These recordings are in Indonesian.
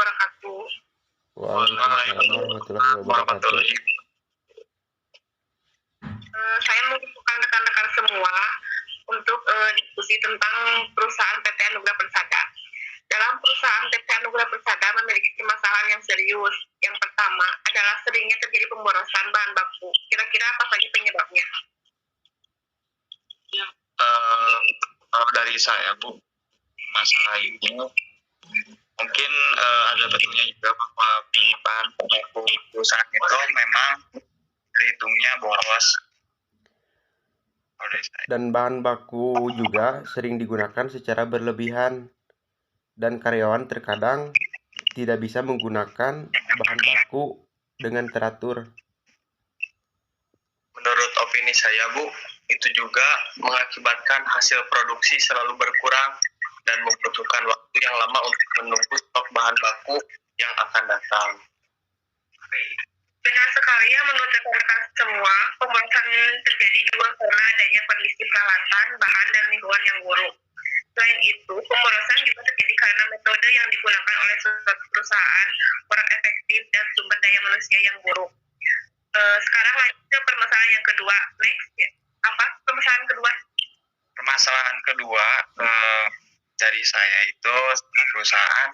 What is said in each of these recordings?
wabarakatuh. Waalaikumsalam warahmatullahi wabarakatuh. Saya mengumpulkan rekan-rekan semua untuk diskusi tentang perusahaan PT Anugrah Persada. Dalam perusahaan PT Anugrah Persada memiliki masalah yang serius. Yang pertama adalah seringnya terjadi pemborosan bahan baku. Kira-kira apa saja penyebabnya? Dari saya, Bu, masalah ini mungkin ada bentuknya juga bahwa bahan baku perusahaan itu memang perhitungnya boros. Dan bahan baku juga sering digunakan secara berlebihan, dan karyawan terkadang tidak bisa menggunakan bahan baku dengan teratur. Menurut opini saya, Bu, itu juga mengakibatkan hasil produksi selalu berkurang dan membutuhkan waktu yang lama untuk menunggu stok bahan baku yang akan datang. Benar sekali ya, menurut rekan-rekan semua, pemborosan terjadi juga karena adanya kondisi peralatan, bahan, dan lingkungan yang buruk. Selain itu, pemborosan juga terjadi karena metode yang digunakan oleh suatu perusahaan kurang efektif dan sumber daya manusia yang buruk. Sekarang lanjut ke permasalahan yang kedua. Next, ya. Apa permasalahan kedua? Permasalahan kedua dari saya itu perusahaan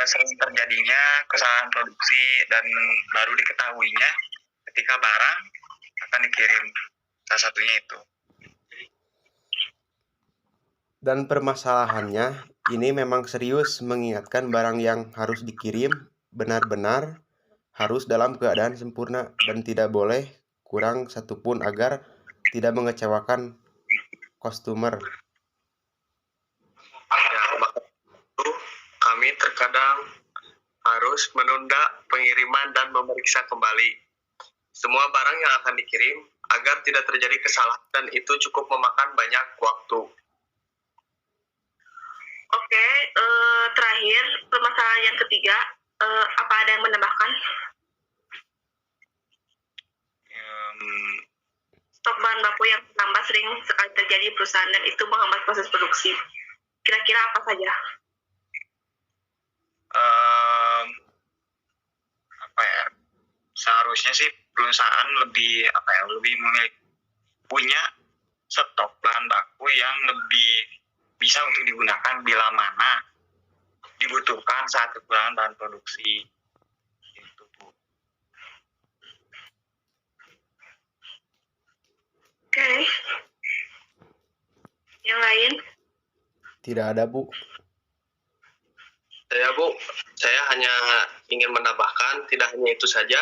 sering terjadinya kesalahan produksi dan baru diketahuinya ketika barang akan dikirim. Salah satunya itu. Dan permasalahannya ini memang serius, mengingatkan barang yang harus dikirim benar-benar harus dalam keadaan sempurna dan tidak boleh kurang satupun agar tidak mengecewakan customer. Ya, maka itu kami terkadang harus menunda pengiriman dan memeriksa kembali semua barang yang akan dikirim agar tidak terjadi kesalahan, dan itu cukup memakan banyak waktu. Oke, terakhir permasalahan yang ketiga, apa ada yang menambahkan? Stok bahan baku yang tambah sering sekali terjadi di perusahaan dan itu menghambat proses produksi. Kira-kira apa saja? Seharusnya sih perusahaan lebih punya stok bahan baku yang lebih bisa untuk digunakan bila mana dibutuhkan saat kekurangan bahan produksi. Gitu, Bu. Oke. Yang lain? Tidak ada, Bu. Saya hanya ingin menambahkan, tidak hanya itu saja.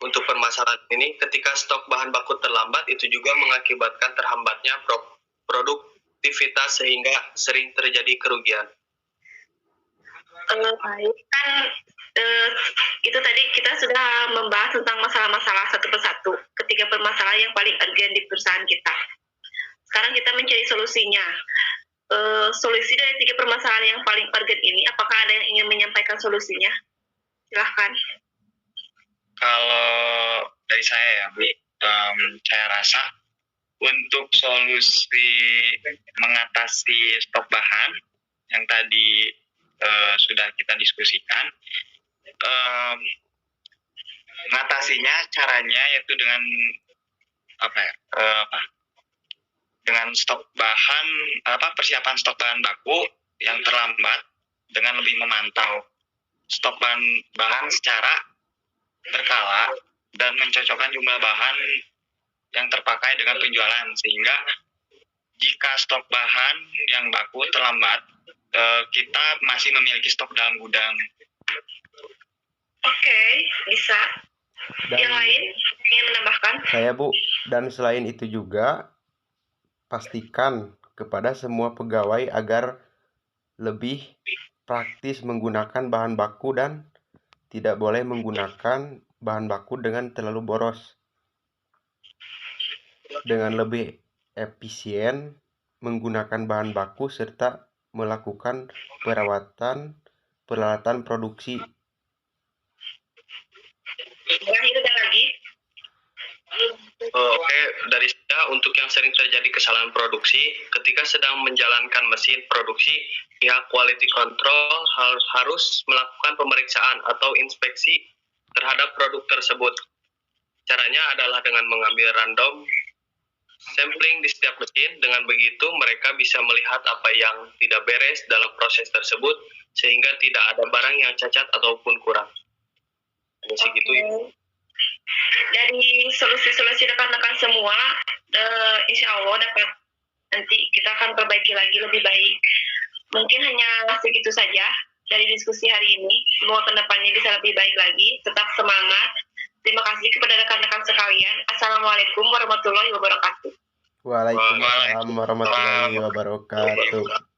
Untuk permasalahan ini, ketika stok bahan baku terlambat, itu juga mengakibatkan terhambatnya produktivitas sehingga sering terjadi kerugian. Baik, kan itu tadi kita sudah membahas tentang masalah-masalah satu persatu. Ketiga permasalahan yang paling urgent di perusahaan kita. Sekarang kita mencari solusinya. Solusi dari tiga permasalahan yang paling urgent ini, apakah ada yang ingin menyampaikan solusinya? Silahkan. Kalau dari saya ya, Bu, saya rasa untuk solusi mengatasi stok bahan yang tadi sudah kita diskusikan, mengatasinya caranya yaitu dengan dengan stok bahan persiapan stok bahan baku yang terlambat dengan lebih memantau stok bahan secara berkala dan mencocokkan jumlah bahan yang terpakai dengan penjualan, sehingga jika stok bahan yang baku terlambat, kita masih memiliki stok dalam gudang. Oke, bisa. Dan yang lain ingin menambahkan? Saya, Bu, dan selain itu juga pastikan kepada semua pegawai agar lebih praktis menggunakan bahan baku dan tidak boleh menggunakan bahan baku dengan terlalu boros. Dengan lebih efisien menggunakan bahan baku serta melakukan peralatan produksi. Terakhir ada lagi? Oke, dari saya untuk yang sering terjadi kesalahan produksi, ketika sedang menjalankan mesin produksi, pihak quality control harus melakukan pemeriksaan atau inspeksi terhadap produk tersebut. Caranya adalah dengan mengambil random sampling di setiap mesin. Dengan begitu mereka bisa melihat apa yang tidak beres dalam proses tersebut, sehingga tidak ada barang yang cacat ataupun kurang. Hanya segitu, Ibu. Dari solusi-solusi rekan-rekan semua, insya Allah dapat nanti kita akan perbaiki lagi lebih baik. Mungkin hanya segitu saja dari diskusi hari ini. Semoga kedepannya bisa lebih baik lagi. Tetap semangat. Terima kasih kepada rekan-rekan sekalian. Assalamualaikum warahmatullahi wabarakatuh. Waalaikumsalam warahmatullahi wabarakatuh.